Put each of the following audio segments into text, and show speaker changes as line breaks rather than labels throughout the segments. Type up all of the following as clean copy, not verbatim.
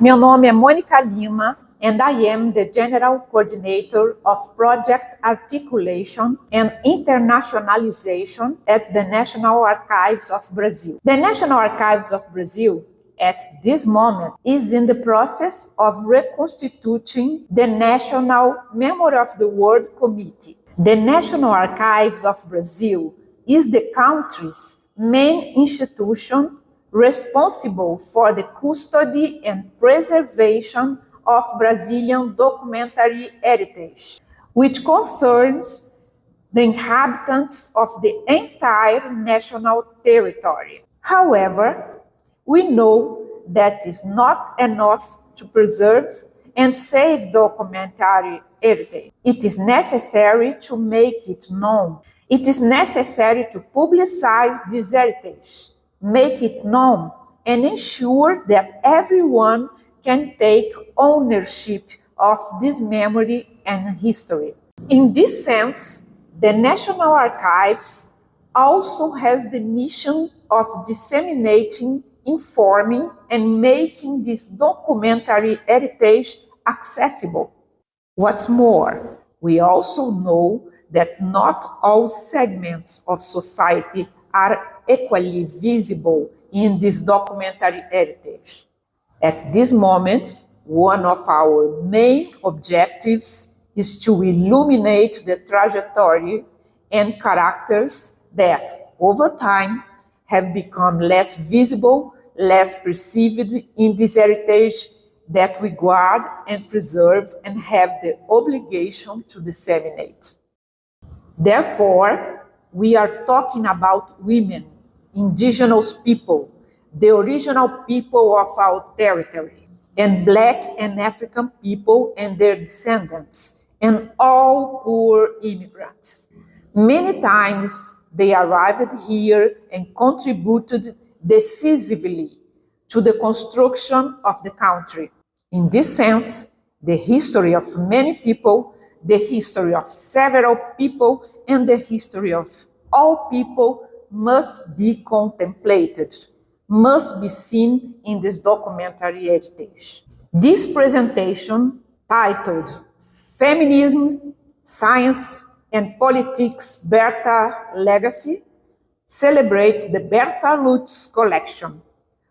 Meu nome é Mônica Lima, and I am the General Coordinator of Project Articulation and Internationalization at the National Archives of Brazil. The National Archives of Brazil, at this moment, is in the process of reconstituting the National Memory of the World Committee. The National Archives of Brazil is the country's main institution responsible for the custody and preservation of Brazilian documentary heritage, which concerns the inhabitants of the entire national territory. However, we know that is not enough to preserve and save documentary heritage. It is necessary to make it known. It is necessary to publicize this heritage, make it known, and ensure that everyone can take ownership of this memory and history. In this sense, the National Archives also has the mission of disseminating, informing, and making this documentary heritage accessible. What's more, we also know that not all segments of society are equally visible in this documentary heritage. At this moment, one of our main objectives is to illuminate the trajectory and characters that, over time, have become less visible, less perceived in this heritage that we guard and preserve and have the obligation to disseminate. Therefore, we are talking about women, indigenous people, the original people of our territory, and Black and African people and their descendants, and all poor immigrants. Many times they arrived here and contributed decisively to the construction of the country. In this sense, the history of many people, the history of several people, and the history of all people must be contemplated, must be seen in this documentary heritage. This presentation, titled Feminism, Science, and Politics Berta Legacy, celebrates the Berta Lutz collection,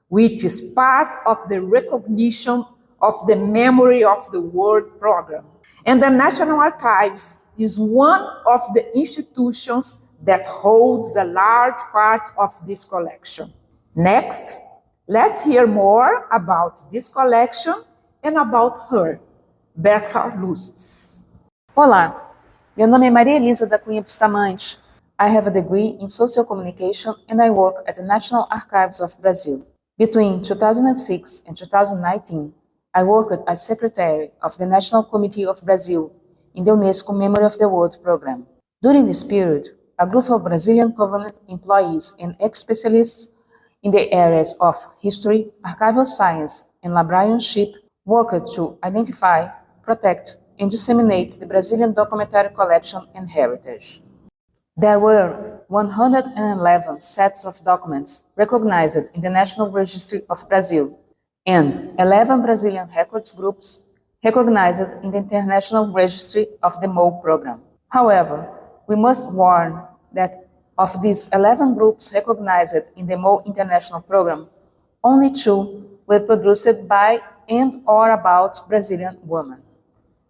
which is part of the recognition of the Memory of the World program. And the National Archives is one of the institutions that holds a large part of this collection. Next, let's hear more about this collection and about her, Berta Lutz.
Olá, meu nome é Maria Elisa da Cunha Bustamante. I have a degree in social communication and I work at the National Archives of Brazil. Between 2006 and 2019, I worked as secretary of the National Committee of Brazil in the UNESCO Memory of the World program. During this period, a group of Brazilian government employees and ex-specialists in the areas of history, archival science, and librarianship worked to identify, protect, and disseminate the Brazilian documentary collection and heritage. There were 111 sets of documents recognized in the National Registry of Brazil and 11 Brazilian records groups recognized in the International Registry of the MOE program. However, we must warn that of these 11 groups recognized in the MOE International Program, only 2 were produced by and or about Brazilian women.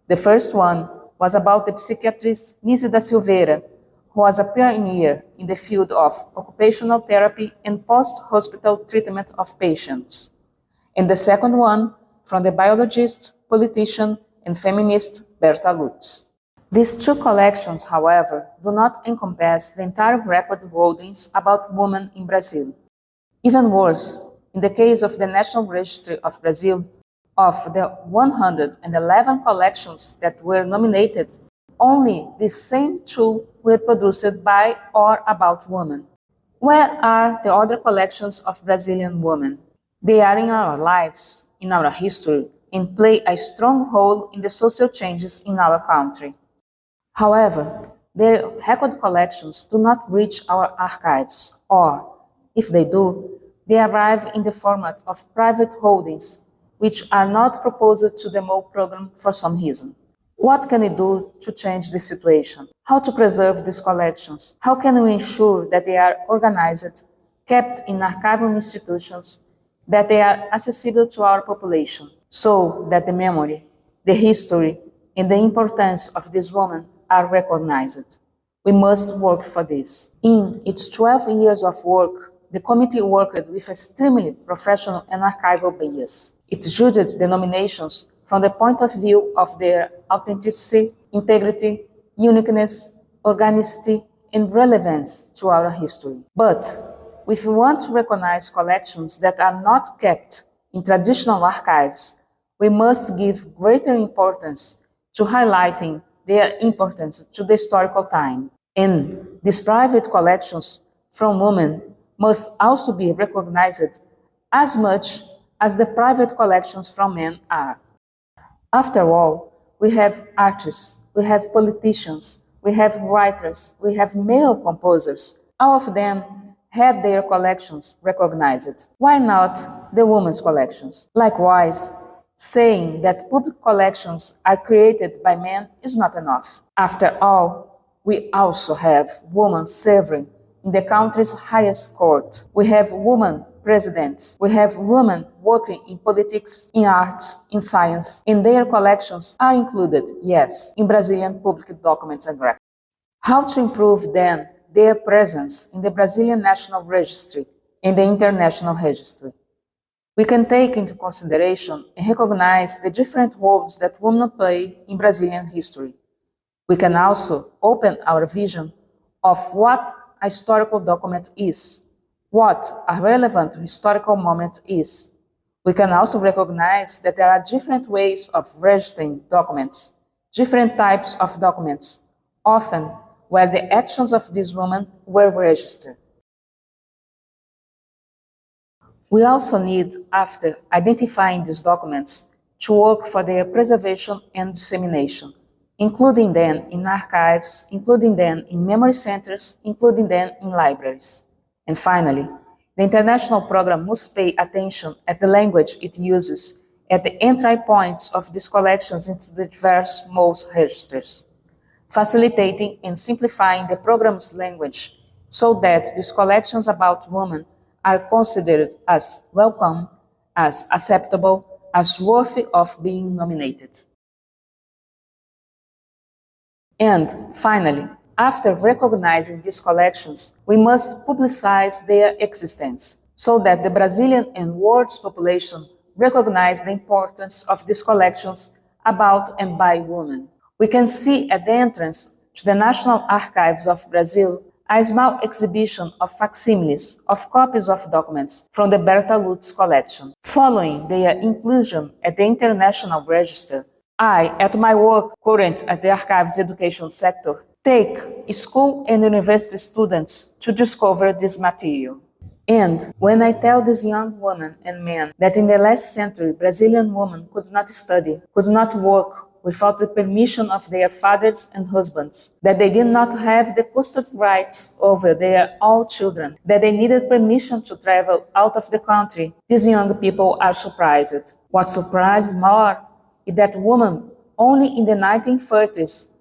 The first one was about the psychiatrist Nise da Silveira, who was a pioneer in the field of occupational therapy and post-hospital treatment of patients. And the second one from the biologist, politician, and feminist Berta Lutz. These 2 collections, however, do not encompass the entire record holdings about women in Brazil. Even worse, in the case of the National Registry of Brazil, of the 111 collections that were nominated, only the same 2 were produced by or about women. Where are the other collections of Brazilian women? They are in our lives, in our history, and play a strong role in the social changes in our country. However, their record collections do not reach our archives, or, if they do, they arrive in the format of private holdings which are not proposed to the MOE program for some reason. What can we do to change this situation? How to preserve these collections? How can we ensure that they are organized, kept in archival institutions, that they are accessible to our population, so that the memory, the history, and the importance of this woman are recognized? We must work for this. In its 12 years of work, the committee worked with extremely professional and archival bias. It judged the nominations from the point of view of their authenticity, integrity, uniqueness, organicity, and relevance to our history. But if we want to recognize collections that are not kept in traditional archives, we must give greater importance to highlighting their importance to the historical time. And these private collections from women must also be recognized as much as the private collections from men are. After all, we have artists, we have politicians, we have writers, we have male composers. All of them had their collections recognized. Why not the women's collections? Likewise, saying that public collections are created by men is not enough. After all, we also have women serving in the country's highest court. We have women presidents. We have women working in politics, in arts, in science, and their collections are included, yes, in Brazilian public documents and records. How to improve, then, their presence in the Brazilian National Registry and the International Registry? We can take into consideration and recognize the different roles that women play in Brazilian history. We can also open our vision of what a historical document is, what a relevant historical moment is. We can also recognize that there are different ways of registering documents, different types of documents, often where the actions of these women were registered. We also need, after identifying these documents, to work for their preservation and dissemination, including them in archives, including them in memory centers, including them in libraries. And finally, the international program must pay attention at the language it uses at the entry points of these collections into the diverse MOE registers, facilitating and simplifying the program's language so that these collections about women are considered as welcome, as acceptable, as worthy of being nominated. And finally, after recognizing these collections, we must publicize their existence so that the Brazilian and world's population recognize the importance of these collections about and by women. We can see at the entrance to the National Archives of Brazil a small exhibition of facsimiles of copies of documents from the Berta Lutz collection. Following their inclusion at the International Register, I, at my work current at the Archives Education sector, take school and university students to discover this material. And when I tell these young women and men that in the last century Brazilian women could not study, could not work without the permission of their fathers and husbands, that they did not have the custody rights over their own children, that they needed permission to travel out of the country, these young people are surprised. What surprised more is that women only in the 1930s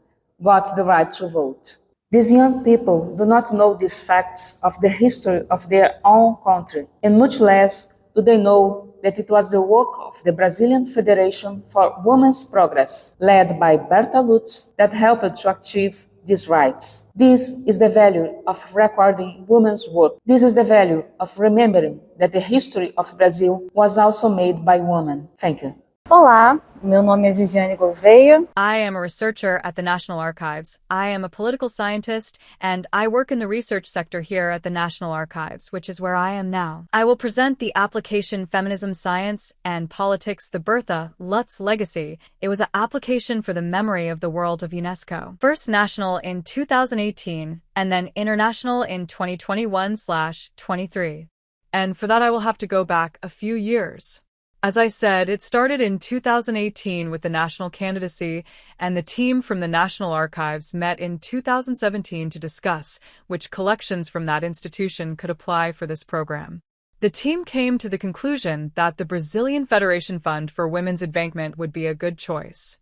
got the right to vote. These young people do not know these facts of the history of their own country, and much less do they know that it was the work of the Brazilian Federation for Women's Progress, led by Berta Lutz, that helped to achieve these rights. This is the value of recording women's work. This is the value of remembering that the history of Brazil was also made by women. Thank you.
Olá, meu nome é Viviane Gouveia.
I am a researcher at the National Archives. I am a political scientist, and I work in the research sector here at the National Archives, which is where I am now. I will present the application Feminism, Science, and Politics, the Berta Lutz Legacy. It was an application for the memory of the world of UNESCO. First national in 2018, and then international in 2021/23. And for that I will have to go back a few years. As I said, it started in 2018 with the national candidacy, and the team from the National Archives met in 2017 to discuss which collections from that institution could apply for this program. The team came to the conclusion that the Brazilian Federation Fund for Women's Advancement would be a good choice.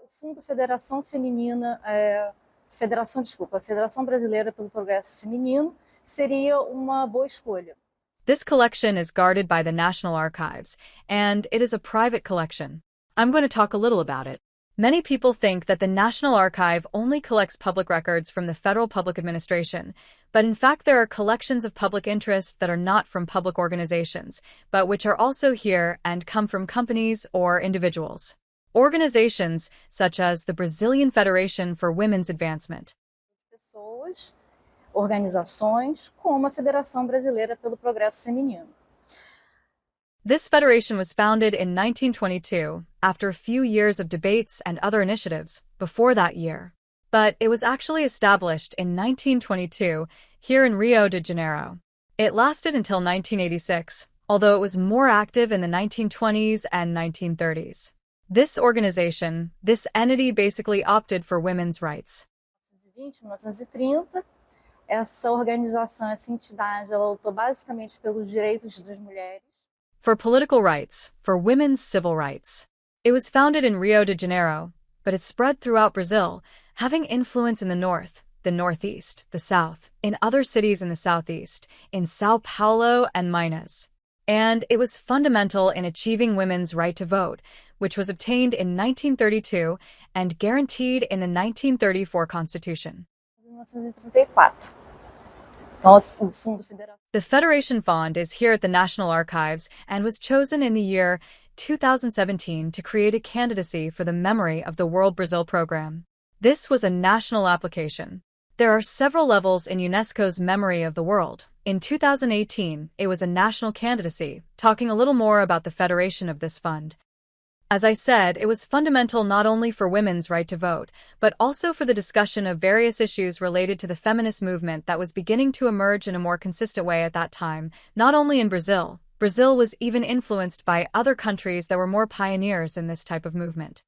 O Fundo Federação Feminina, Federação Brasileira pelo Progresso Feminino seria uma boa escolha.
This collection is guarded by the National Archives, and it is a private collection. I'm going to talk a little about it. Many people think that the National Archive only collects public records from the Federal Public Administration, but in fact there are collections of public interest that are not from public organizations, but which are also here and come from companies or individuals. Organizations such as the Brazilian Federation for Women's Advancement.
Pessoas, organizações, como a Federação Brasileira pelo Progresso Feminino.
This federation was founded in 1922, after a few years of debates and other initiatives before that year. But it was actually established in 1922 here in Rio de Janeiro. It lasted until 1986, although it was more active in the 1920s and 1930s. This organization, this entity basically opted for women's rights.
1920, 1930, essa organização, essa entidade, ela lutou basicamente pelos direitos das mulheres.
For political rights, for women's civil rights. It was founded in Rio de Janeiro, but it spread throughout Brazil, having influence in the north, the northeast, the south, in other cities in the southeast, in São Paulo and Minas. And it was fundamental in achieving women's right to vote, which was obtained in 1932 and guaranteed in the 1934 Constitution.
1934. Então, o Fundo Federal.
The Federation Fund is here at the National Archives and was chosen in the year 2017 to create a candidacy for the Memory of the World Brazil program. This was a national application. There are several levels in UNESCO's Memory of the World. In 2018, it was a national candidacy, talking a little more about the federation of this fund. As I said, it was fundamental not only for women's right to vote, but also for the discussion of various issues related to the feminist movement that was beginning to emerge in a more consistent way at that time, not only in Brazil. Brazil was even influenced by other countries that were more pioneers in this type of movement.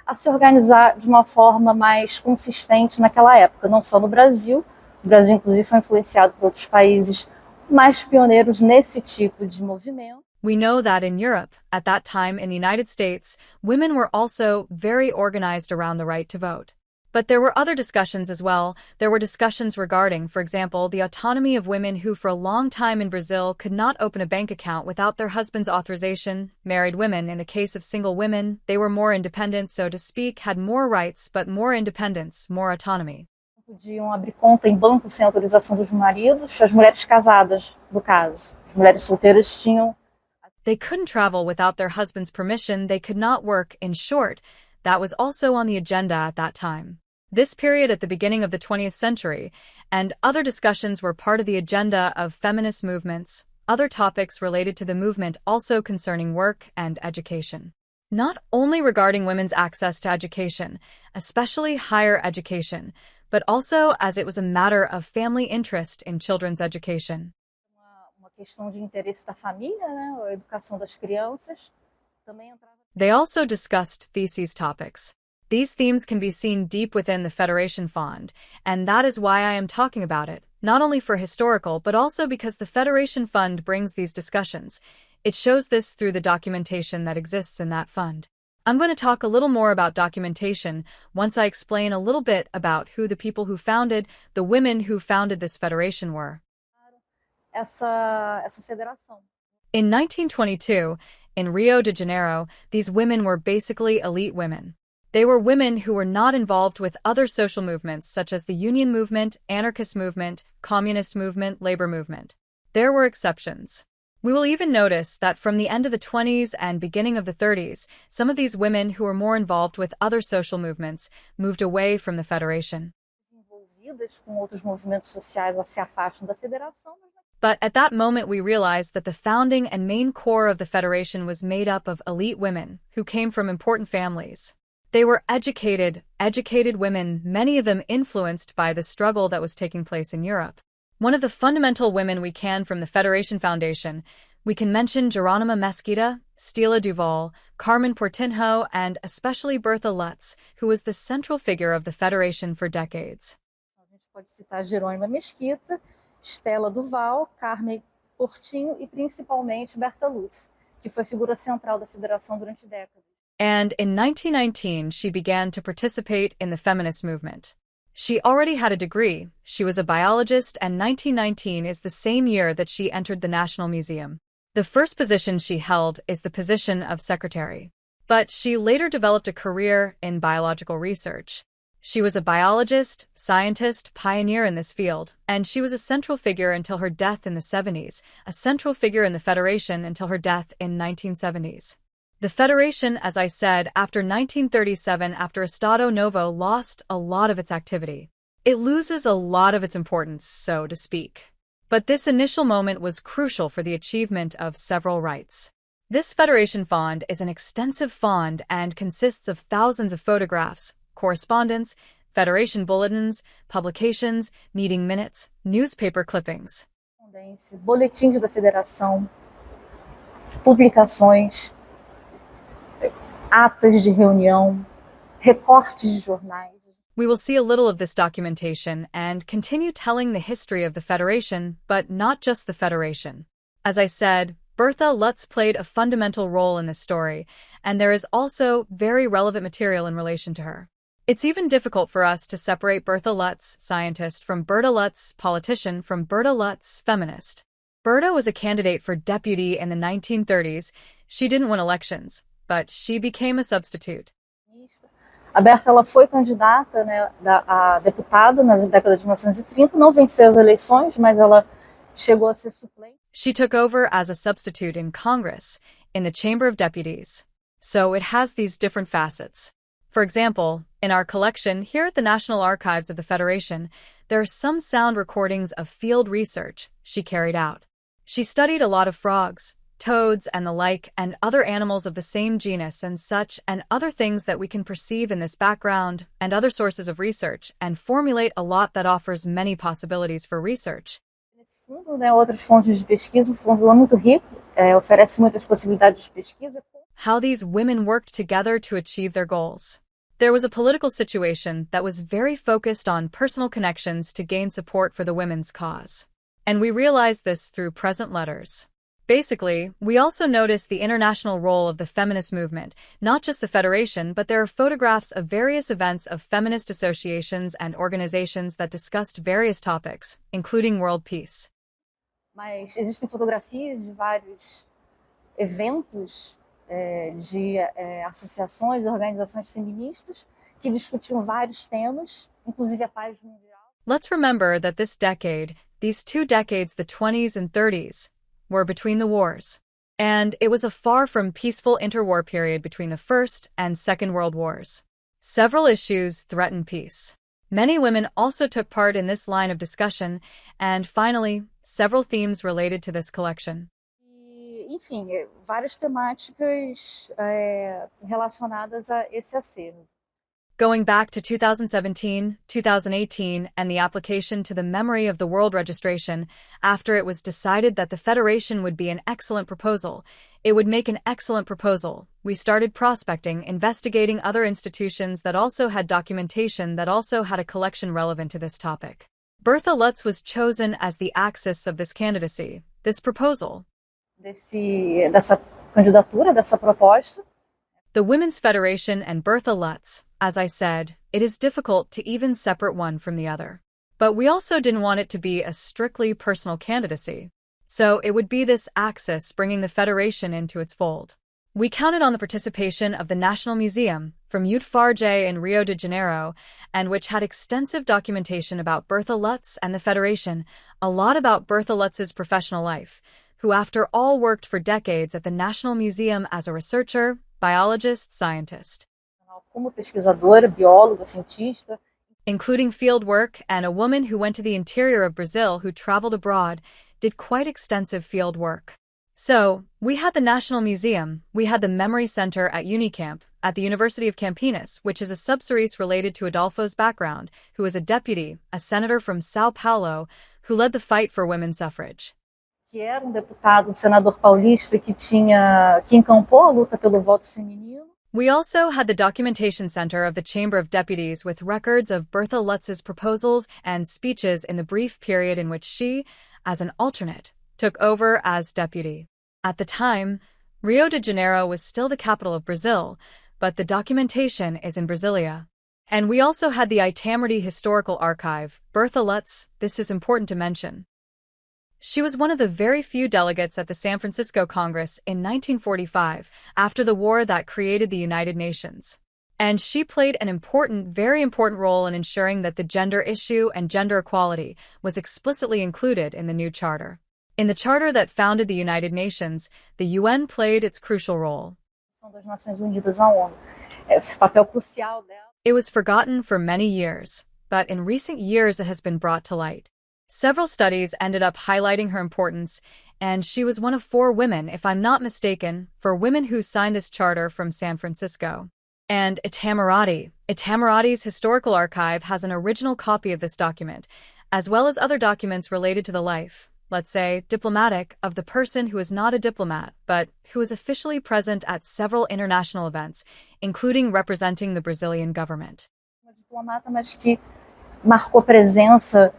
A se organizar de uma forma mais consistente naquela época, não só no Brasil. O Brasil, inclusive, foi influenciado por outros países mais pioneiros nesse tipo de movimento.
We know that in Europe, at that time in the United States, women were also very organized around the right to vote. But there were other discussions as well. There were discussions regarding, for example, the autonomy of women who for a long time in Brazil could not open a bank account without their husband's authorization. Married women, in the case of single women, they were more independent, so to speak, had more rights, but more independence, more autonomy.
Podiam abrir conta em banco sem autorização dos maridos. As mulheres casadas, no caso. As mulheres solteiras tinham.
They couldn't travel without their husband's permission. They could not work. In short, that was also on the agenda at that time. This period at the beginning of the 20th century and other discussions were part of the agenda of feminist movements, other topics related to the movement also concerning work and education. Not only regarding women's access to education, especially higher education, but also as it was a matter of family interest in children's education.
Uma questão de interesse da família, né? A educação das crianças. Também entrava.
They also discussed theses topics. These themes can be seen deep within the Federation Fund, and that is why I am talking about it, not only for historical but also because the Federation Fund brings these discussions. It shows this through the documentation that exists in that fund. I'm going to talk a little more about documentation once I explain a little bit about who the people who founded, the women who founded this federation were.
Essa federação.
In 1922, in Rio de Janeiro, these women were basically elite women. They were women who were not involved with other social movements such as the union movement, anarchist movement, communist movement, labor movement. There were exceptions. We will even notice that from the end of the 20s and beginning of the 30s, some of these women who were more involved with other social movements moved away from the Federation.
Envolvidas com outros movimentos sociais se afastam da federação.
But at that moment we realized that the founding and main core of the Federation was made up of elite women who came from important families. They were educated women, many of them influenced by the struggle that was taking place in Europe. One of the fundamental women we can from the Federation Foundation, we can mention Geronima Mesquita, Stella Duval, Carmen Portinho, and especially Bertha Lutz, who was the central figure of the Federation for decades.
A gente pode citar Jerônima Mesquita, Stella Duval, Carmen Portinho e principalmente Berta Lutz, que foi figura central da federação durante décadas.
And in 1919, she began to participate in the feminist movement. She already had a degree, she was a biologist, and 1919 is the same year that she entered the National Museum. The first position she held is the position of secretary. But she later developed a career in biological research. She was a biologist, scientist, pioneer in this field, and she was a central figure until her death in the 70s, a central figure in the Federation until her death in 1970s. The Federation, as I said, after 1937, after Estado Novo, lost a lot of its activity. It loses a lot of its importance, so to speak. But this initial moment was crucial for the achievement of several rights. This Federation Fond is an extensive fond and consists of thousands of photographs, correspondence, Federation bulletins, publications, meeting minutes, newspaper clippings.
Boletins da Federação, publicações, atas de reunião, recortes de jornais.
We will see a little of this documentation and continue telling the history of the Federation, but not just the Federation. As I said, Bertha Lutz played a fundamental role in this story, and there is also very relevant material in relation to her. It's even difficult for us to separate Bertha Lutz, scientist, from Berta Lutz, politician, from Berta Lutz, feminist. Berta was a candidate for deputy in the 1930s. She didn't win elections, but she became a substitute.
A Berta ela foi candidata, né, a deputada nas décadas de 1930, não venceu as eleições, mas ela chegou a ser suplente.
She took over as a substitute in Congress, in the Chamber of Deputies. So it has these different facets. For example, in our collection here at the National Archives of the Federation, there are some sound recordings of field research she carried out. She studied a lot of frogs, toads and the like, and other animals of the same genus and such, and other things that we can perceive in this background, and other sources of research, and formulate a lot that offers many possibilities for research.
Nesse fundo, né, outras fontes de pesquisa, o fundo é muito rico, oferece muitas possibilidades de pesquisa.
How these women worked together to achieve their goals. There was a political situation that was very focused on personal connections to gain support for the women's cause. And we realized this through present letters. Basically, we also notice the international role of the feminist movement, not just the Federation, but there are photographs of various events of feminist associations and organizations that discussed various topics, including world peace.
Mas existem fotografias de vários eventos de associações e organizações feministas que discutiam vários temas, inclusive a paz mundial.
Let's remember that this decade, these 2 decades, the 20s and 30s, were between the wars. And it was a far from peaceful interwar period between the First and Second World Wars. Several issues threatened peace. Many women also took part in this line of discussion, and finally, several themes related to this collection.
E, enfim, várias temáticas relacionadas a esse acervo.
Going back to 2017, 2018, and the application to the memory of the World Registration, after it was decided that the Federation would be an excellent proposal, it would make an excellent proposal, we started prospecting, investigating other institutions that also had documentation that also had a collection relevant to this topic. Bertha Lutz was chosen as the axis of this candidacy, this proposal.
Dessa candidatura, dessa proposta.
The Women's Federation and Bertha Lutz, as I said, it is difficult to even separate one from the other. But we also didn't want it to be a strictly personal candidacy. So it would be this axis bringing the Federation into its fold. We counted on the participation of the National Museum from UTFARJ in Rio de Janeiro, and which had extensive documentation about Bertha Lutz and the Federation, a lot about Bertha Lutz's professional life, who after all worked for decades at the National Museum as a researcher, biologist, scientist.
Como pesquisadora, bióloga, cientista.
Including field work, and a woman who went to the interior of Brazil who traveled abroad, did quite extensive field work. So, we had the National Museum, we had the Memory Center at Unicamp, at the University of Campinas, which is a subseries related to Adolfo's background, who is a deputy, a senator from São Paulo, who led the fight for women's suffrage.
Que era deputado, senador paulista que encampou a luta pelo voto feminino.
We also had the Documentation Center of the Chamber of Deputies with records of Bertha Lutz's proposals and speeches in the brief period in which she, as an alternate, took over as deputy. At the time, Rio de Janeiro was still the capital of Brazil, but the documentation is in Brasilia. And we also had the Itamaraty Historical Archive, Bertha Lutz, this is important to mention. She was one of the very few delegates at the San Francisco Congress in 1945, after the war that created the United Nations. And she played an very important role in ensuring that the gender issue and gender equality was explicitly included in the new charter. In the charter that founded the United Nations, the UN played its crucial role.
Das Nações Unidas, a ONU. Esse papel crucial dela.
It was forgotten for many years, but in recent years it has been brought to light. Several studies ended up highlighting her importance, and she was one of 4 women, if I'm not mistaken, 4 women who signed this charter from San Francisco. And Itamaraty's Historical Archive has an original copy of this document, as well as other documents related to the life, let's say, diplomatic, of the person who is not a diplomat, but who is officially present at several international events, including representing the Brazilian government.
Uma diplomata, mas que marcou presença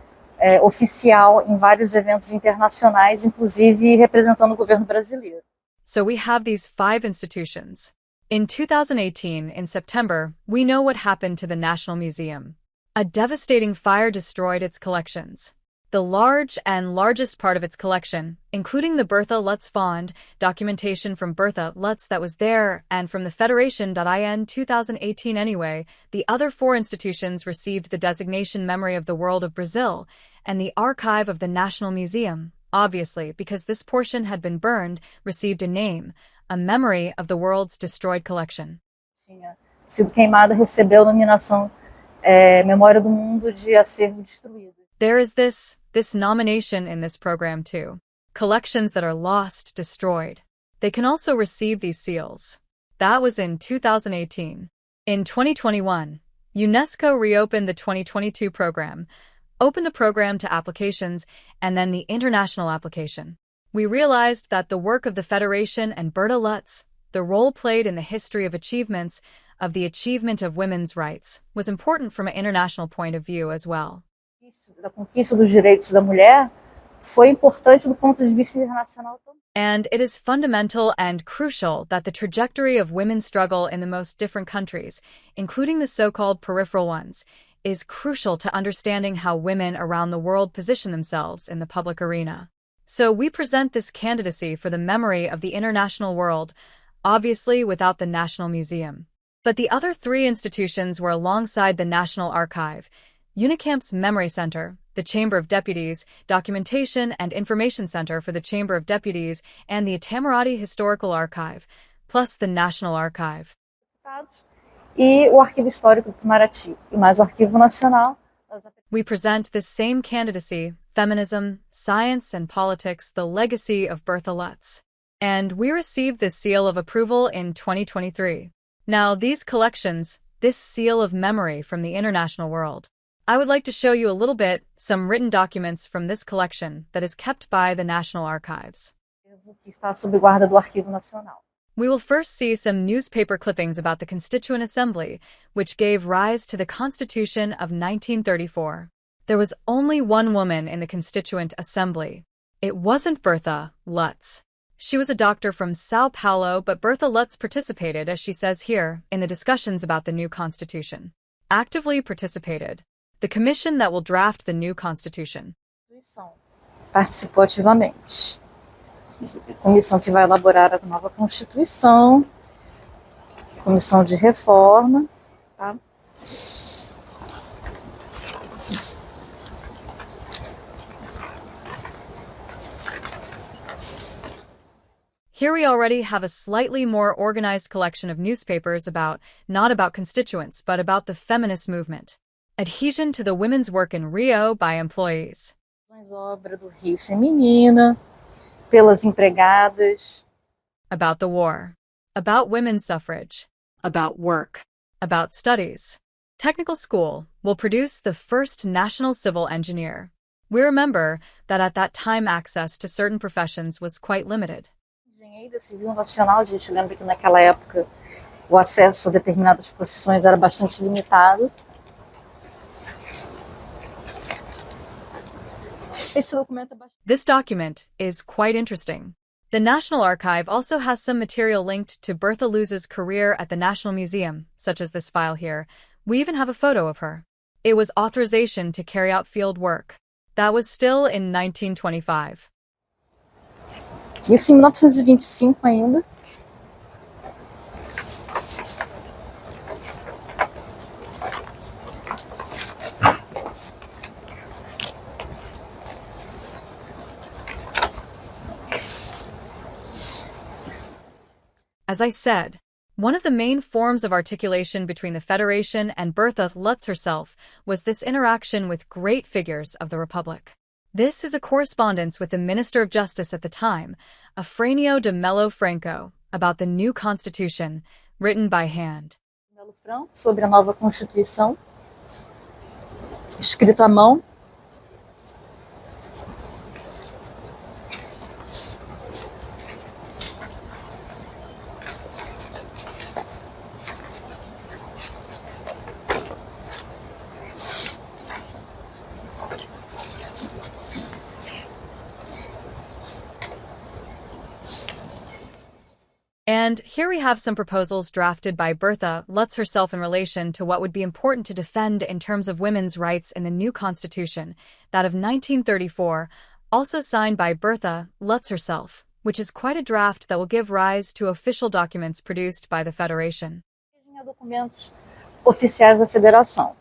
oficial em vários eventos internacionais, inclusive representando o governo brasileiro.
So we have these 5 institutions. In 2018, in September, we know what happened to the National Museum. A devastating fire destroyed its collections. The largest part of its collection, including the Bertha Lutz Fond, documentation from Bertha Lutz that was there, and from the Federation.in 2018 anyway, the other 4 institutions received the designation Memory of the World of Brazil, and the Archive of the National Museum, obviously because this portion had been burned, received a name, a Memory of the World's Destroyed Collection.
Tinha sido queimada, recebeu a nominação Memória do Mundo de Acervo Destruído.
There is this nomination in this program too. Collections that are lost, destroyed. They can also receive these seals. That was in 2018. In 2021, UNESCO reopened the 2022 program, opened the program to applications, and then the international application. We realized that the work of the Federation and Bertha Lutz, the role played in the history of achievements, of the achievement of women's rights, was important from an international point of view as well.
Da conquista dos direitos da mulher foi importante do ponto de vista internacional também.
And it is fundamental and crucial that the trajectory of women's struggle in the most different countries, including the so-called peripheral ones, is crucial to understanding how women around the world position themselves in the public arena. So we present this candidacy for the memory of the international world, obviously without the National Museum. But the other 3 institutions were alongside the National Archive, UNICAMP's Memory Center, the Chamber of Deputies, Documentation and Information Center for the Chamber of Deputies, and the Itamaraty Historical Archive, plus the National Archive.
E o Arquivo Histórico do Itamaraty, e mais o Arquivo Nacional.
We present this same candidacy, feminism, science and politics, the legacy of Bertha Lutz. And we received this seal of approval in 2023. Now, these collections, this seal of memory from the international world, I would like to show you a little bit some written documents from this collection that is kept by the National Archives.
Que está sob guarda do Arquivo Nacional.
We will first see some newspaper clippings about the Constituent Assembly, which gave rise to the Constitution of 1934. There was only one woman in the Constituent Assembly. It wasn't Bertha Lutz. She was a doctor from Sao Paulo, but Bertha Lutz participated, as she says here, in the discussions about the new Constitution. Actively participated. The commission that will draft the new Constitution.
Participou ativamente. Comissão que vai elaborar a nova Constituição, comissão de reforma, tá?
Here we already have a slightly more organized collection of newspapers not about constituents, but about the feminist movement. Adhesion to the women's work in Rio by employees.
Obra do Rio Feminina, pelas empregadas.
About the war. About women's suffrage. About work. About studies. Technical School will produce the first national civil engineer. We remember that at that time access to certain professions was quite limited.
Engenheiro Civil Nacional, a gente lembra que naquela época o acesso a determinadas profissões era bastante limitado. Esse documento é bastante...
This document is quite interesting. The National Archive also has some material linked to Bertha Luz's career at the National Museum, such as this file here. We even have a photo of her. It was authorization to carry out field work. That was still in 1925.
Isso em 1925 ainda.
As I said, one of the main forms of articulation between the Federation and Bertha Lutz herself was this interaction with great figures of the Republic. This is a correspondence with the Minister of Justice at the time, Afrânio de Melo Franco, about the new constitution, written by hand.
Melo Franco, sobre a nova Constituição, escrito à mão.
And here we have some proposals drafted by Bertha Lutz herself in relation to what would be important to defend in terms of women's rights in the new constitution, that of 1934, also signed by Bertha Lutz herself, which is quite a draft that will give rise to official documents produced by the Federation.
Documentos oficiais da Federação.